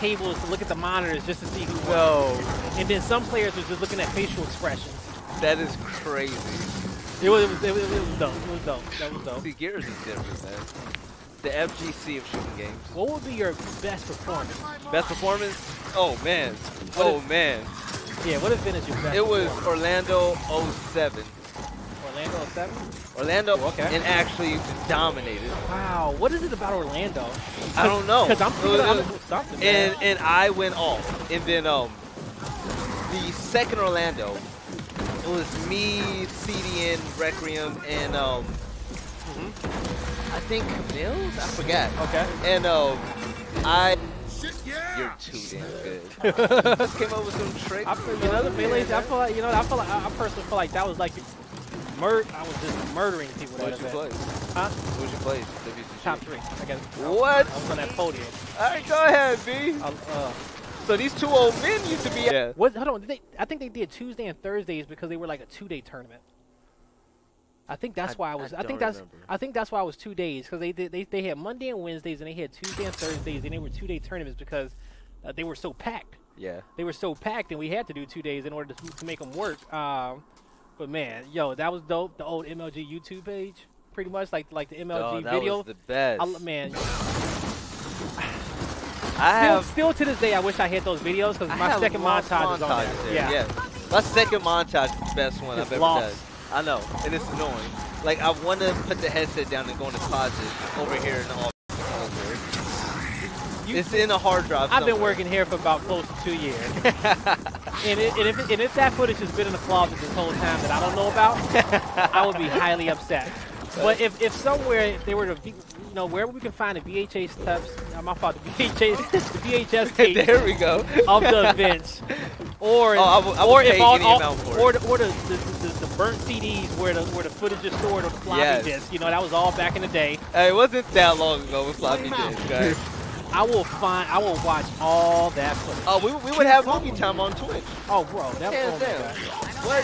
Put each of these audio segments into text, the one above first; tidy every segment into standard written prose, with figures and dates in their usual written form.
tables to look at the monitors just to see who won. No. And then some players were just looking at facial expressions. That is crazy. It was dope. It was dope. That was dope. See, Gears is different, man. The FGC of shooting games. What would be your best performance? Best performance? Oh, man. Man. Yeah, what have been as your best It was Orlando 07. Orlando 07? Orlando, okay. And actually dominated. Wow, what is it about Orlando? I don't know. Because I'm something. And I went off. And then the second Orlando, it was me, CDN, Requiem, and I think Camille's? I forgot. Okay. And you're too damn good. Just came up with some tricks. I personally feel like that was like I was just murdering people. What you play? Huh? What you play? WCG? Top 3. I guess. What? I was on that podium. All right, go ahead, B. So these two old men used to be. Yeah. What? Hold on. I think they did Tuesday and Thursdays because they were like a 2-day tournament. I think that's why I was. I think that's why it was 2 days because they had Monday and Wednesdays and they had Tuesday and Thursdays and they were 2-day tournaments because they were so packed. Yeah. They were so packed and we had to do 2 days in order to make them work. But man, yo, that was dope. The old MLG YouTube page, pretty much like the MLG video. That was the best. Man. Still to this day, I wish I had those videos because my second montage is on there. Yeah. My second montage is the best one I've ever done. I know, and it's annoying. Like, I want to put the headset down and go in the closet over here and all. It's in a hard drive somewhere. I've been working here for about close to 2 years. and if that footage has been in the closet this whole time that I don't know about, I would be highly upset. But if somewhere they were to be, wherever we can find the VHS tapes, my fault, the VHS tapes there we go. of the events, or the burnt CDs where the footage is stored on the floppy disk. That was all back in the day. Hey, it wasn't that long ago with floppy disk, guys. I will watch all that footage. Oh, we would have movie time on Twitch. Oh, bro, what?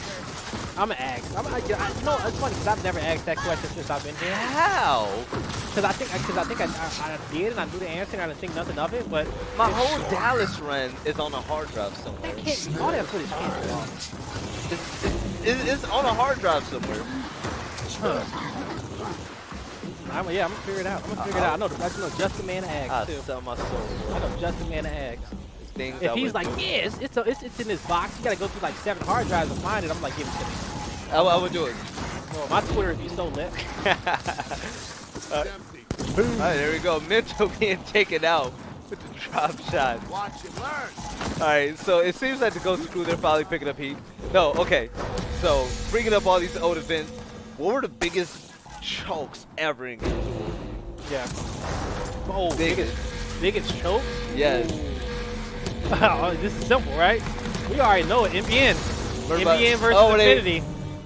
I'm an ask. It's funny because I've never asked that question since I've been here. How? Because I think I did and I knew the answer and I didn't think nothing of it. But my whole Dallas run is on a hard drive somewhere. All that footage can't be off. It's on a hard drive somewhere. I'm gonna figure it out. I know just the man to ask too. Sell my soul. I know just the man to ask. Things if he's like, it's in this box, you gotta go through like 7 hard drives to find it. I'm like, give it to me. I would do it. Well, my Twitter would be so lit. All right, there we go. Mental being taken out with the drop shot. Watch and learn. All right, so it seems like the Gosu crew, they're finally picking up heat. No, okay. So bringing up all these old events, what were the biggest chokes ever in Gosu? Yeah. Oh, biggest chokes? Yes. Oh, this is simple, right? We already know it. NBN. NBN versus Infinity.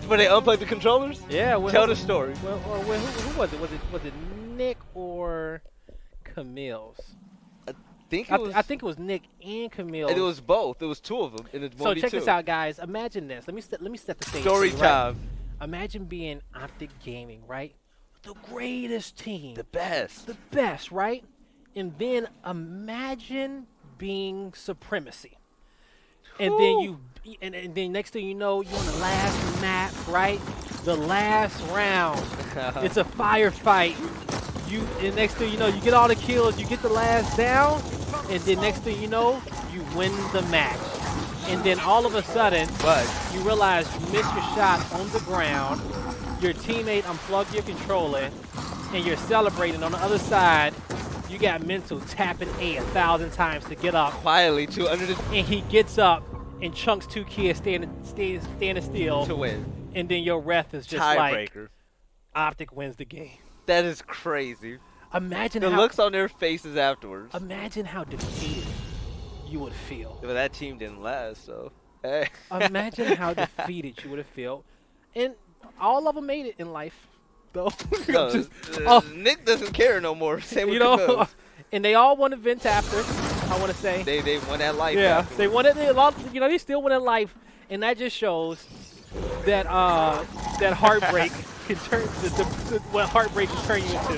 Where they unplugged the controllers? Yeah. Tell the story. Well, who was it? Was it Nick or Camille's? I think it was Nick and Camille. And it was both. It was 2 of them. And it's so check this out, guys. Imagine this. Let me set the stage. Story time. Right? Imagine being OpTic Gaming, right? The greatest team. The best. The best, right? And then imagine being Supremacy. And then and then next thing you know, you're on the last map, right? The last round. It's a firefight. And next thing you know, you get all the kills, you get the last down, and then next thing you know, you win the match. And then all of a sudden, you realize you missed your shot on the ground, your teammate unplugged your controller, and you're celebrating on the other side. You got Mental tapping A 1,000 times to get up. Quietly, too, under the... And he gets up and chunks 2 kids standing still. To win. And then your ref is just tiebreaker. Like, OpTic wins the game. That is crazy. Imagine the looks on their faces afterwards. Imagine how defeated you would feel. But that team didn't last, so... Hey. Imagine how defeated you would have felt. And all of them made it in life. Though. Nick doesn't care no more. Same with Camille. And they all won events after, I want to say. They won that life. Yeah, afterwards. they won it. They still won that life, and that just shows that that heartbreak can turn what heartbreak can turn you into.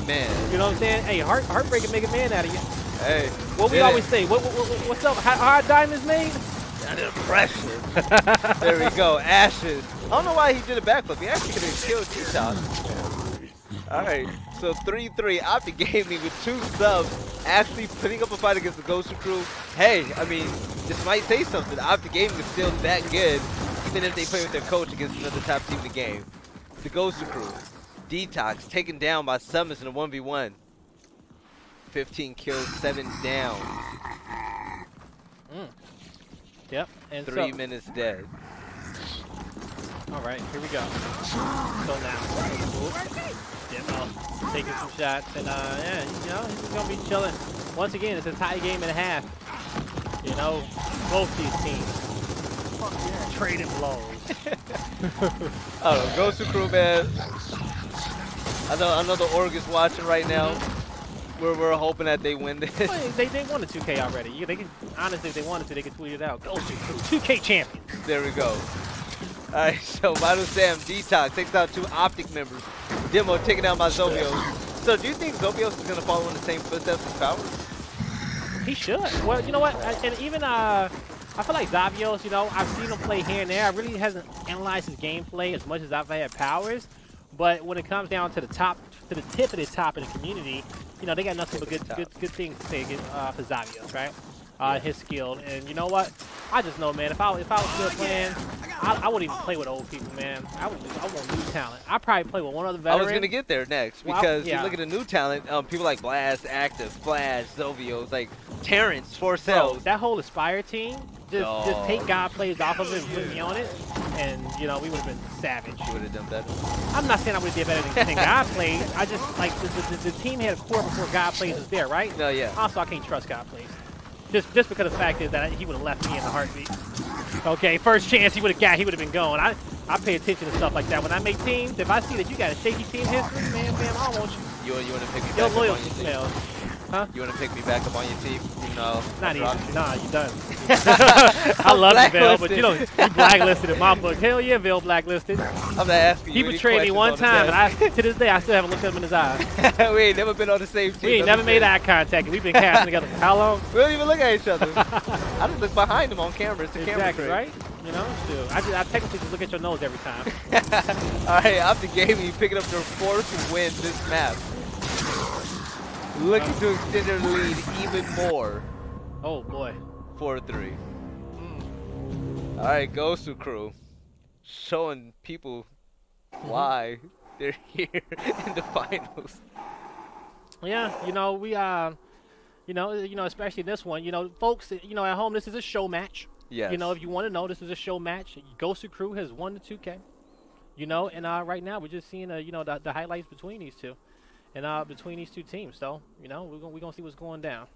Man. You know what I'm saying? Hey, heartbreak can make a man out of you. Hey, What we always say, what's up? How are diamonds made? under pressure. There we go. Ashes. I don't know why he did a backflip. He actually could have killed T-Top. All right. So 3-3. OpTic Gaming with 2 subs actually putting up a fight against the Gosu crew. Hey, I mean, this might say something. OpTic Gaming is still that good, even if they play with their coach against another top team in the game. The Gosu crew. Detox taken down by Summons in a 1v1. 15 kills, 7 down. Yep. And 3 minutes dead. All right, here we go. So now, Demo taking some shots, and yeah, you know, he's gonna be chilling. Once again, it's a tie game and a half. You know, both these teams trading blows. I don't know, Gosu crew, man. I know the org is watching right now. We're hoping that they win this. Well, they won the 2K already. Yeah, they can, honestly, if they wanted to, they could tweet it out. Gosu crew, 2K champions. There we go. Alright, so Vital Sam Detox takes out 2 OpTic members. Demo taken down by Zobios. So do you think Zobios is gonna follow in the same footsteps as Powers? He should. Well, you know what? And even I feel like Zavios, you know, I've seen him play here and there. I really hasn't analyzed his gameplay as much as I've had Powers. But when it comes down to the top, to the tip of the top of the community, you know, they got nothing but good things to say for Zavios, right? His skill, and you know what? I just know, man. If I was still playing, I wouldn't even play with old people, man. I want new talent. I'd probably play with one other veteran. I was gonna get there next because you look at the new talent. People like Blast, Active, Flash, Zovios, like Terrence, Forcells. That whole Aspire team, just take God plays off of it and put me on it, and you know we would have been savage. You would have done better. I'm not saying I would have did better than God plays. I just like the team had a core before God plays was there, right? No, yeah. Also, I can't trust God plays. Just because the fact is that he would have left me in a heartbeat. Okay, first chance he would have been gone. I pay attention to stuff like that. When I make teams, if I see that you got a shaky team history, man, I don't want you. You want to pick me back up on your team? Huh? You want to pick me back up on your team? You know, not even. Nah, you done. I love you, Bill, but you know, you blacklisted in my book. Hell yeah, Bill blacklisted. I'm not asking you. He betrayed me one time, and to this day, I still haven't looked at him in his eyes. We ain't never been on the same team. We ain't never made eye contact, and we've been casting together for how long? We don't even look at each other. I just look behind him on camera. It's the camera trick. Right? You know, still. I technically just look at your nose every time. All right, OpTic Gaming picking up their 4th win this map. Looking to extend their lead even more. Oh boy. 4-3. All right, Gosu crew, showing people why they're here in the finals. Yeah, you know we you know, especially this one, you know, folks, you know, at home, this is a show match. Yes. You know, if you want to know, this is a show match. Gosu crew has won the 2K. You know, and right now we're just seeing you know, the highlights between these two. And between these two teams, so you know we're gonna see what's going down.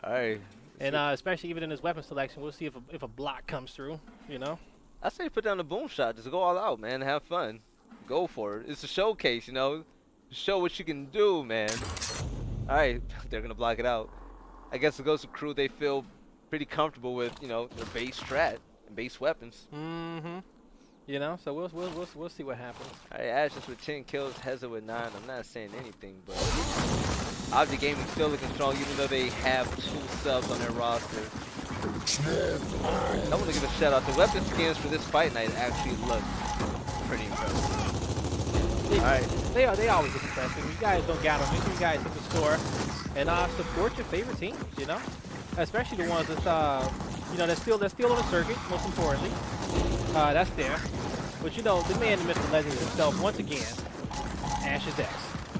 All right. And especially even in this weapon selection, we'll see if a block comes through. You know. I say put down the boom shot, just go all out, man. Have fun, go for it. It's a showcase, you know. Show what you can do, man. All right, they're gonna block it out. I guess the Gosu crew, they feel pretty comfortable with, you know, their base strat and base weapons. Mm-hmm. You know, so we'll see what happens. All right, Ashes with 10 kills, Heza with 9. I'm not saying anything, but OpTic Gaming still looking strong, even though they have 2 subs on their roster. I want to give a shout out. The weapon skins for this fight night actually look pretty impressive. All right, they always look impressive. You guys don't got them. Make sure you guys hit the score and support your favorite teams. You know, especially the ones that's you know, they're still on the circuit. Most importantly. That's there. But you know, the man, the myth, the legend himself, once again, Ashes X.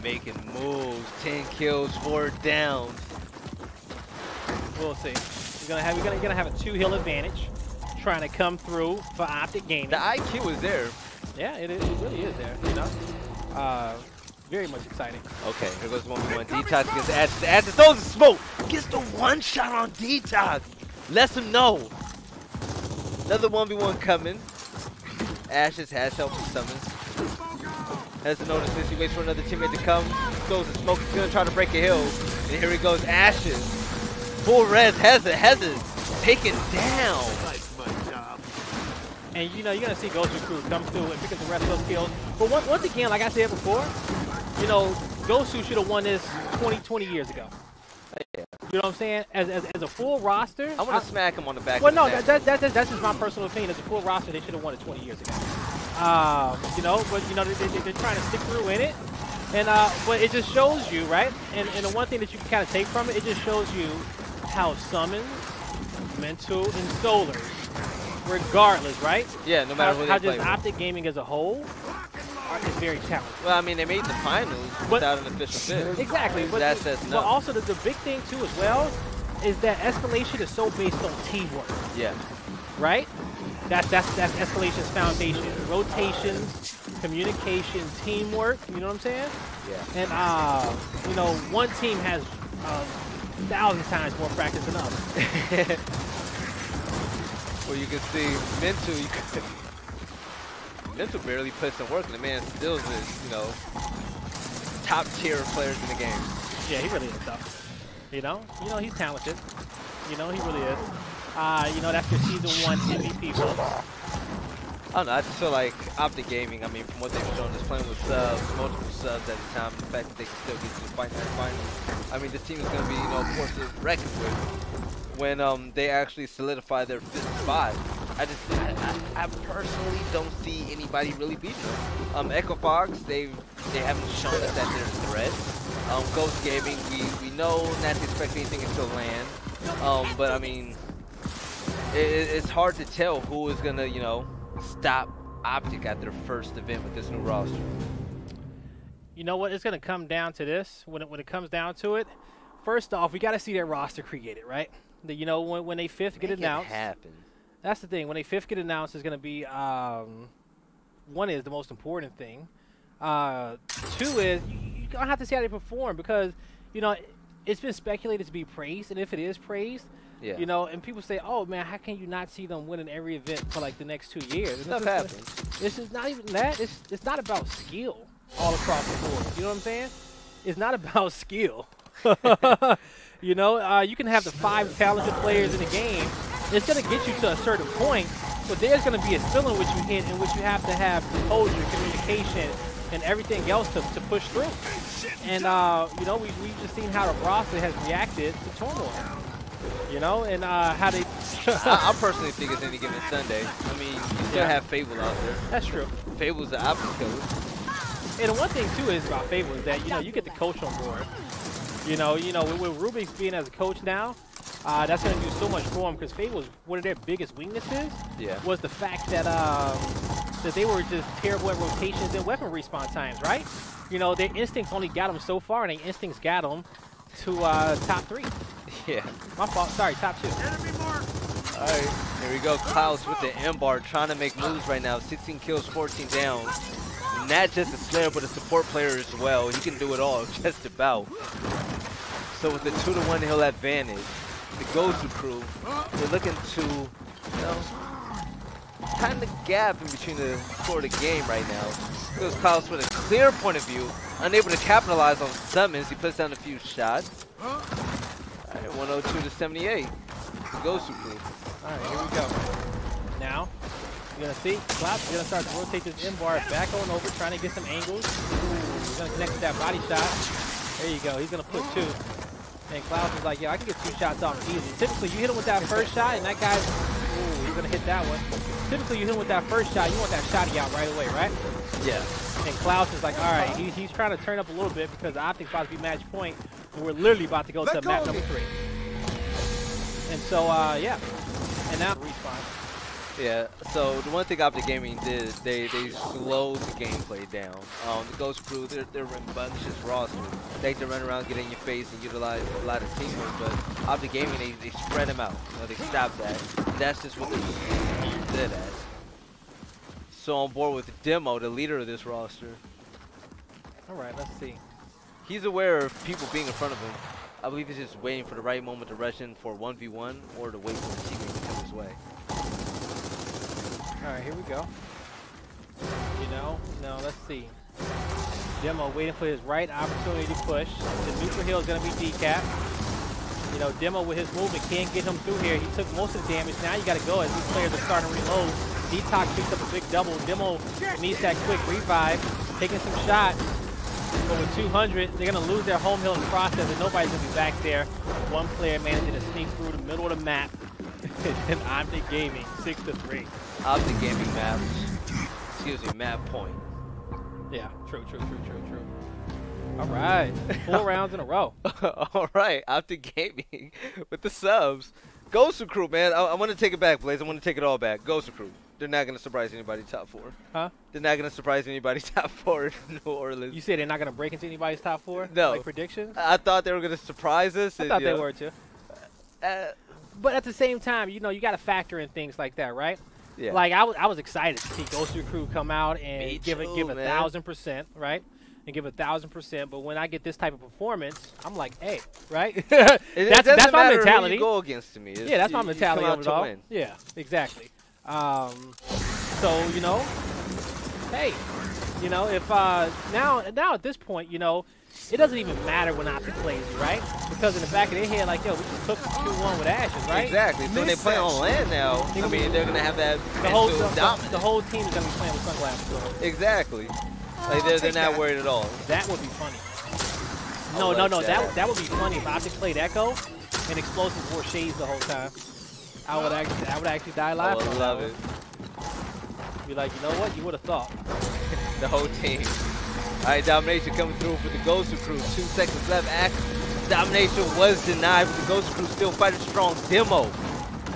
Making moves, 10 kills, 4 downs. We'll see. You're gonna have a 2-hill advantage, trying to come through for OpTic Gaming. The IQ is there. Yeah, it really is there. You know, very much exciting. Okay, here goes 1v1. Detox against Ashes. Ashes throws the smoke. Gets the 1 shot on Detox. Lets him know. Another 1v1 coming. Ashes has help from Summons. Has to notice this. He waits for another teammate to come. Throws the smoke. He's going to try to break a hill. And here he goes. Ashes. Full res. Heza taken down. And you know, you're going to see Gosu crew come through and pick up the rest of those kills. But once again, like I said before, you know, Gosu should have won this 20 years ago. Yeah. You know what I'm saying? As a full roster, I want to smack him on the back. Well, no, of that's just my personal opinion. As a full roster, they should have won it 20 years ago. You know, but you know they're trying to stick through in it, and but it just shows you, right? And the one thing that you can kind of take from it, it just shows you how summons, mental, and solars, regardless, right? Yeah, no matter who they play. How just OpTic Gaming as a whole is very talented. Well, I mean, they made the finals without an official fifth. Exactly. But that says nothing. But also the big thing too as well is that escalation is so based on teamwork. Yeah. Right? That's escalation's foundation. Rotations, communication, teamwork. You know what I'm saying? Yeah. And you know, one team has 1,000 times more practice than others. Well, you can see Mental barely puts in work, and the man still is, you know, top tier players in the game. Yeah, he really is tough. You know, he's talented. You know, he really is. You know, that's your season 1 MVP vote. I don't know, I just feel like OpTic Gaming, I mean, from what they've shown, just playing with subs, multiple subs at a time, the fact that they can still get to the finals. I mean, this team is going to be, you know, of course, reckoned with when they actually solidify their 5th spot. I personally don't see anybody really beating them. Echo Fox, they haven't shown us that they're a threat. Ghost Gaming, we know not to expect anything until land. But I mean, it's hard to tell who is gonna, you know, stop OpTic at their first event with this new roster. You know what? It's gonna come down to this. When it comes down to it, first off, we got to see their roster created, right? You know, when they 5th get announced. That's the thing. When they 5th get announced, is going to be one is the most important thing. 2 is you don't have to see how they perform because you know it's been speculated to be praised, and if it is praised, yeah. You know, and people say, "Oh man, how can you not see them winning every event for like the next 2 years?" Stuff happens. It's just not even that. It's not about skill all across the board. You know what I'm saying? It's not about skill. You know, you can have the 5 talented players in the game. It's going to get you to a certain point, but there's going to be a ceiling which you hit in which you have to have composure, communication, and everything else to push through. And, you know, we've just seen how the roster has reacted to turmoil. You know, and how they... I personally think it's any given Sunday. I mean, you still have Fable out there. That's true. Fable's the OpTic killer. And the one thing, too, is about Fable is that, you know, you get the coach on board. You know, with Rubik's being as a coach now, that's going to do so much for him because Fable was one of their biggest weaknesses. Yeah. Was the fact that that they were just terrible at rotations and weapon respawn times, right? You know, their instincts only got them so far, and their instincts got them to top 3. Yeah. My fault. Sorry, top 2. All right, here we go. Klaus with the M-bar trying to make moves right now. 16 kills, 14 down. Not just a Slayer, but a support player as well. He can do it all, just about. So with the 2-to-1 hill advantage, the Gosu crew, they're looking to, you know, time the gap in between the score of the game right now. Goes Klaus with a clear point of view, unable to capitalize on summons. He puts down a few shots. All right, 102 to 78. The Gosu crew. All right, here we go. Now, you're going to see Klaus is going to start to rotate this M-bar back on over, trying to get some angles. He's going to connect with that body shot. There you go. He's going to put 2. And Klaus is like, yeah, I can get 2 shots off easy. Typically, you hit him with that first shot, and that guy's, ooh, he's going to hit that one. Typically, you hit him with that first shot, you want that shotty out right away, right? Yeah. And Klaus is like, all right, he's trying to turn up a little bit because the OpTic's about to be match point, and we're literally about to go to map number 3. And so, yeah. And now respawn. Yeah, so the one thing OpTic Gaming did, they slowed the gameplay down. The Ghost crew, they're a rambunctious roster. They like to run around, get in your face, and utilize a lot of teamwork, but OpTic Gaming, they spread them out. You know, they stop that. And that's just what they're good at. So on board with Demo, the leader of this roster. All right, let's see. He's aware of people being in front of him. I believe he's just waiting for the right moment to rush in for 1v1 or to wait for the teammate to come his way. All right, here we go. You know, now let's see. Demo waiting for his right opportunity to push. The neutral hill is going to be decapped. You know, Demo with his movement can't get him through here. He took most of the damage. Now you got to go as these players are starting to reload. Detox picks up a big double. Demo needs that quick revive. Taking some shots. But with 200, they're going to lose their home hill in the process, and nobody's going to be back there. One player managing to sneak through the middle of the map. And OpTic Gaming, 6-3. OpTic Gaming map. Excuse me, map point. Yeah, true. All right, 4 rounds in a row. All right, OpTic Gaming with the subs. Gosu Crew, man. I want to take it back, Blaze. I want to take it all back. Gosu Crew. They're not going to surprise anybody top 4. Huh? They're not going to surprise anybody top 4 in New Orleans. You said they're not going to break into anybody's top 4? No. Like predictions? I thought they were going to surprise us. I thought they were too. But at the same time, you know, you got to factor in things like that, right? Yeah. Like I was excited to see Gosu Crew come out and give 1,000%, right? And give 1,000%. But when I get this type of performance, I'm like, hey, right? that's my mentality. Who you go against me. Yeah, that's my mentality of it all. Win. Yeah, exactly. So you know, hey, you know, if now at this point, you know, it doesn't even matter when OpTic plays you, right? Because in the back of their head, like, yo, we just took 2-1 with Ashes, right? Exactly. So when they play on land now, I mean, they're gonna have that the whole team is gonna be playing with sunglasses on. Exactly. Like they're not worried at all. That would be funny. No. That would be funny if OpTic played Echo and Explosive wore shades the whole time. I would actually die live. I would love it. Be like, you know what? You would have thought. The whole team. All right, Domination coming through for the Gosu Crew. 2 seconds left. Domination was denied, but the Gosu Crew still fighting strong. Demo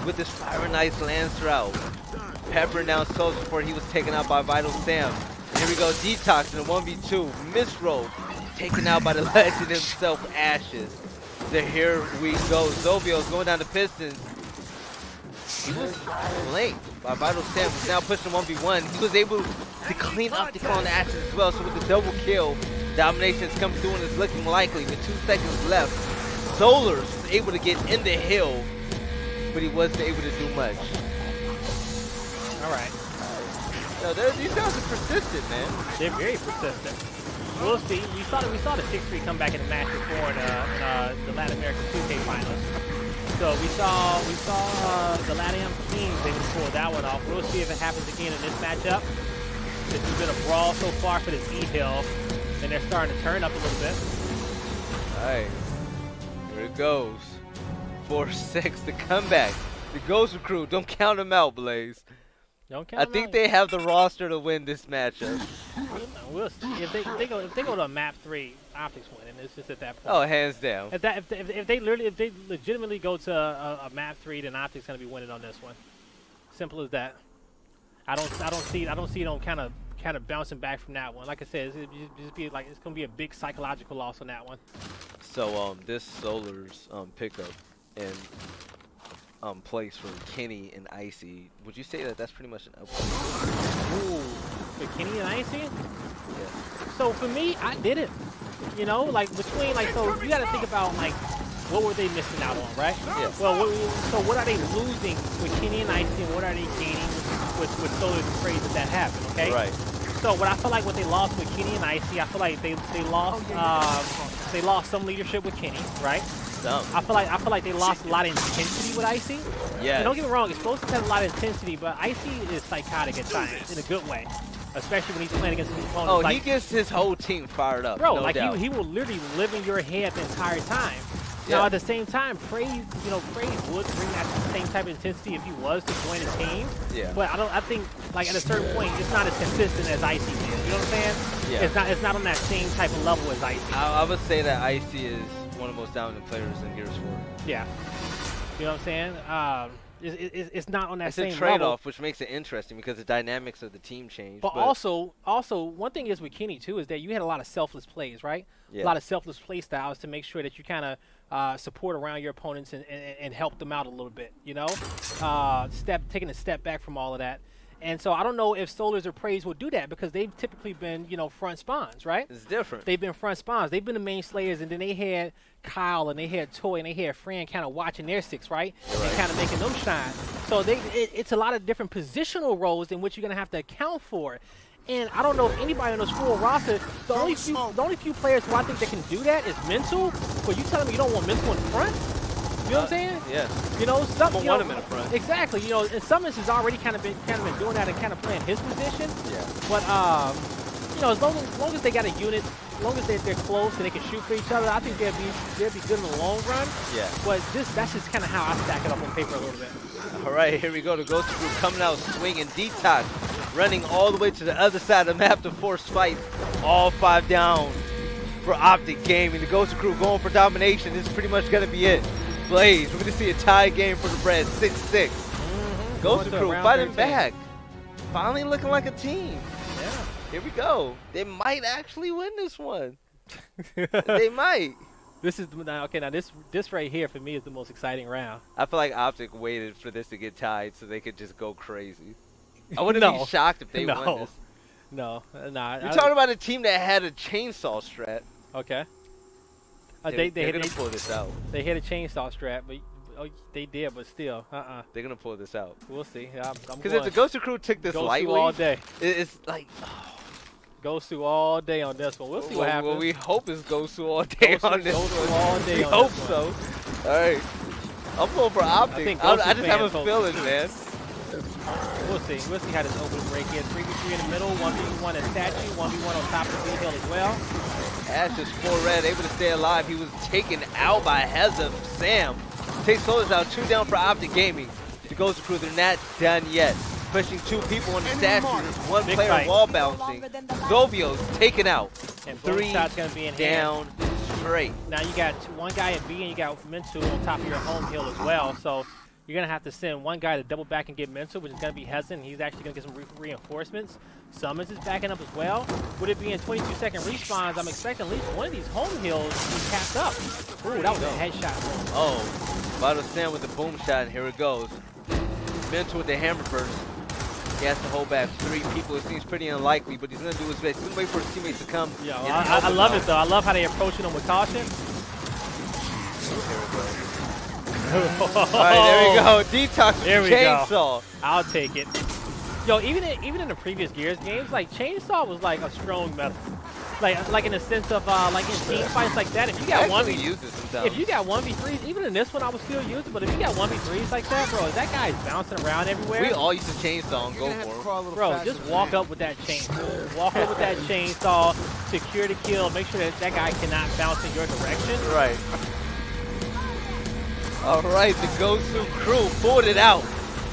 with this Fire and Ice Lancer out. Pepper announced souls before he was taken out by Vital Sam. Here we go, Detox in a 1v2. Misroll taken out by the legend himself, Ashes. Here we go. Zovio's going down the Pistons. He was flanked by Vital Sam, who's now pushing 1v1. He was able to clean up the clone Ashes as well. So with the double kill, Domination's coming through and is looking likely. With 2 seconds left, Solars was able to get in the hill, but he wasn't able to do much. All right. No, these guys are persistent, man. They're very persistent. We'll see. We saw the 6-3 come back in the match before in the Latin American 2K finals. So we saw the LatamKings, they just pulled that one off. We'll see if it happens again in this matchup. This has been a brawl so far for this E-Hill, and they're starting to turn up a little bit. All right, here it goes. 4-6, the comeback. The Gosu Crew, don't count them out, Blaze. Don't count I them think out. they have the roster to win this matchup. We'll see. If they go to a map 3, OpTic's winning. It's just at that point. Oh, hands down. If they legitimately go to a map 3, then OpTic's gonna be winning on this one. Simple as that. I don't see them kind of bouncing back from that one. Like I said, it's gonna be a big psychological loss on that one. So this Solar's pickup and place for Kenny and Icy, would you say that that's pretty much an upgrade? Ooh, for Kenny and Icy? Yeah. So for me, I did it. You know, like between so you got to think about like what were they missing out on, right? Yeah. Well, so what are they losing with Kenny and Icy, and what are they gaining with Solars and Praise that happened? Okay. Right. So what I feel like what they lost with Kenny and Icy, I feel like they lost some leadership with Kenny, right? I feel like they lost a lot of intensity with Icy. Yeah. Don't get me wrong, Explosive has a lot of intensity, but Icy is psychotic at times in a good way, especially when he's playing against his opponents. Oh, like, he gets his whole team fired up. bro, no like doubt. he will literally live in your head the entire time. Yeah. Now at the same time, Praise would bring that same type of intensity if he was to join a team. Yeah. But I think like at a certain point, it's not as consistent as Icy is. You know what I'm saying? Yeah. It's not on that same type of level as Icy. I would say that Icy is one of the most dominant players in Gears 4. Yeah. You know what I'm saying? It's not on that same level. It's a trade-off, which makes it interesting because the dynamics of the team change. But also, one thing is with Kenny too is that you had a lot of selfless plays, right? Yeah. A lot of selfless play styles to make sure that you kind of support around your opponents and help them out a little bit. You know, taking a step back from all of that. And so I don't know if Solars or Praise will do that because they've typically been, front spawns, right? It's different. They've been front spawns. They've been the main slayers, and then they had Kyle and they had Toy and they had Fran kind of watching their 6, right? And kind of making them shine. So it's a lot of different positional roles in which you're going to have to account for. And I don't know if anybody on this full roster, the only few players who I think that can do that is Mental. But you telling me you don't want Mental in front? You know what I'm saying? Yeah. Some want him in the front. Exactly. And Summons has already kind of been doing that and kind of playing his position. Yeah. But as long as they got a unit long as they're close and they can shoot for each other, I think they'll be good in the long run. Yeah. But that's just kind of how I stack it up on paper a little bit. All right, here we go. The Gosu Crew coming out swinging. Detox running all the way to the other side of the map to force fight. All 5 down for OpTic Gaming. The Gosu Crew going for domination. This is pretty much going to be it. Blaze, we're going to see a tie game for the Bread, 6-6. Gosu Crew fighting back. Finally looking like a team. Yeah. Here we go. They might actually win this one. They might. This is okay. Now this right here for me is the most exciting round. I feel like OpTic waited for this to get tied so they could just go crazy. I wouldn't be shocked if they won this. No, nah. You're talking about a team that had a chainsaw strat. Okay. They're gonna pull this out. They hit a chainsaw strat, but they did, but still, They're gonna pull this out. We'll see. Because if the Gosu Crew took this lightly, all day. It's like Gosu all day on this one. We'll see what happens. Well, we hope it's Gosu all day on this one. All day we on hope this so. All right. I'm going for OpTic. I just have a feeling, man. We'll see. We'll see how this opening break is. 3v3 in the middle, 1v1 in statue, 1v1 on top of the hill as well. Ash is 4 red, able to stay alive. He was taken out by Heza. Sam takes Soldiers out. 2 down for OpTic Gaming. The Gosu Crew, they're not done yet. Pushing 2 people on the statue. 1 Big player fight. wall bouncing. Zovio's taken out. And 3 gonna be in down straight. Now you got 1 guy at B and you got Mental on top of your home hill as well. So you're going to have to send 1 guy to double back and get Mental, which is going to be Hezin. He's actually going to get some reinforcements. Summons is backing up as well. With it being 22-second respawns, I'm expecting at least one of these home hills to be capped up. Ooh, that was a headshot. Oh, Vital Sam with the boom shot, and here it goes. Mental with the hammer burst. He has to hold back 3 people. It seems pretty unlikely, but he's going to do his best. He's going to wait for his teammates to come. Yeah, well, I love it, though. I love how they approaching him with caution. All right, there we go. Detox there we chainsaw. Go. I'll take it. Yo, even in the previous Gears games, like chainsaw was like a strong meta. Like in the sense of like in team fights like that, if you got 1v3s, even in this one I would still use it, but if you got 1v3s like that, bro, that guy's bouncing around everywhere. We all used to chainsaw and go for him. Bro, just walk up with that chainsaw. Walk up with that chainsaw, secure the kill, make sure that guy cannot bounce in your direction. Right. All right, the Gosu Crew pulled it out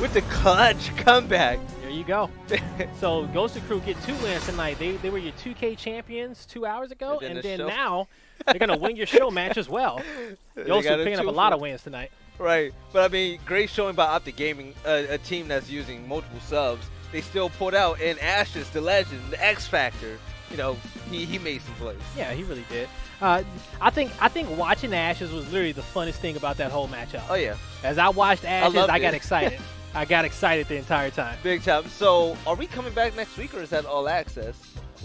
with the clutch comeback. There you go. So Gosu Crew get 2 wins tonight. They were your 2K champions 2 hours ago, and then now they're gonna win your show match as well. Gosu picking up a lot of wins tonight. Right, but I mean, great showing by OpTic Gaming, a team that's using multiple subs. They still pulled out, and Ashes, the legend, the X Factor. You know, he made some plays. Yeah, he really did. I think watching Ashes was literally the funnest thing about that whole matchup. Oh yeah. As I watched Ashes, I got excited. I got excited the entire time. Big time. So, are we coming back next week, or is that all access?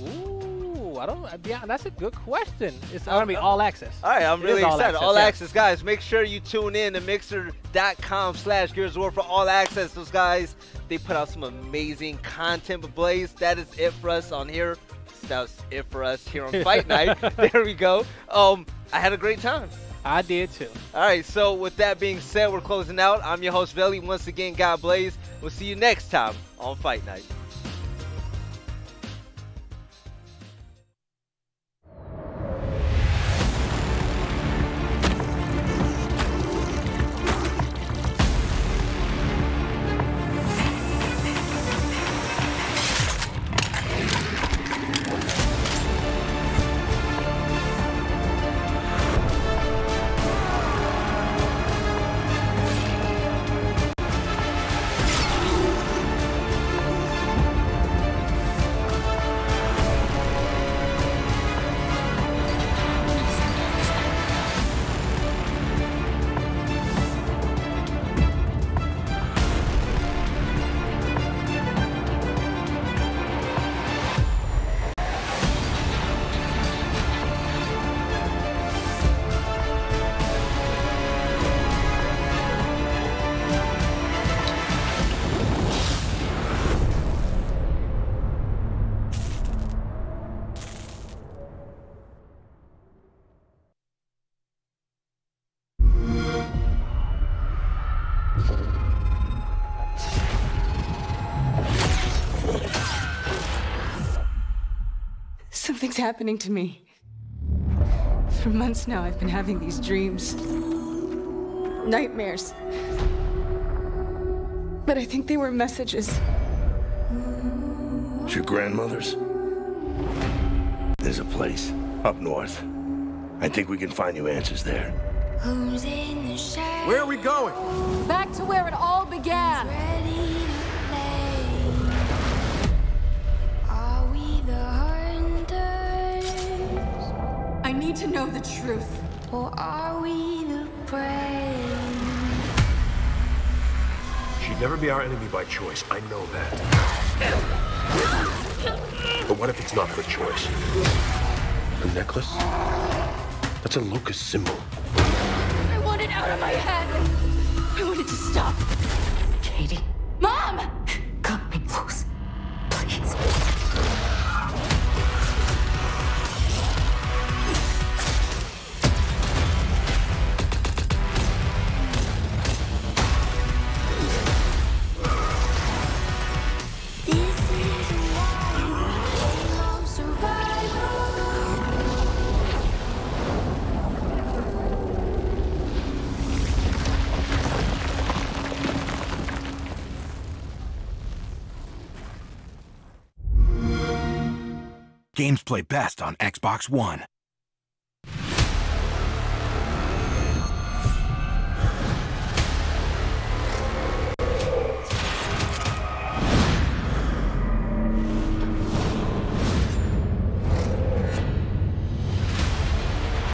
Ooh, I don't. Yeah, that's a good question. It's gonna be all access. All right, I'm really excited. All access, guys. Make sure you tune in to mixer.com/GearsWar for all access. Those guys, they put out some amazing content. But Blaze, that is it for us on here. That's it for us here on Fight Night. There we go. I had a great time. I did too. All right, so with that being said, we're closing out. I'm your host, Veli. Once again, God Blaze. We'll see you next time on Fight Night. Something's happening to me. For months now, I've been having these dreams. Nightmares. But I think they were messages. It's your grandmother's? There's a place up north. I think we can find you answers there. Where are we going? Back to where it all began. I need to know the truth. Or are we the prey? She'd never be our enemy by choice. I know that. But what if it's not her choice? The necklace? That's a locust symbol. I want it out of my head. I want it to stop. Katie. Mom! Cut me loose. Please. Games play best on Xbox One.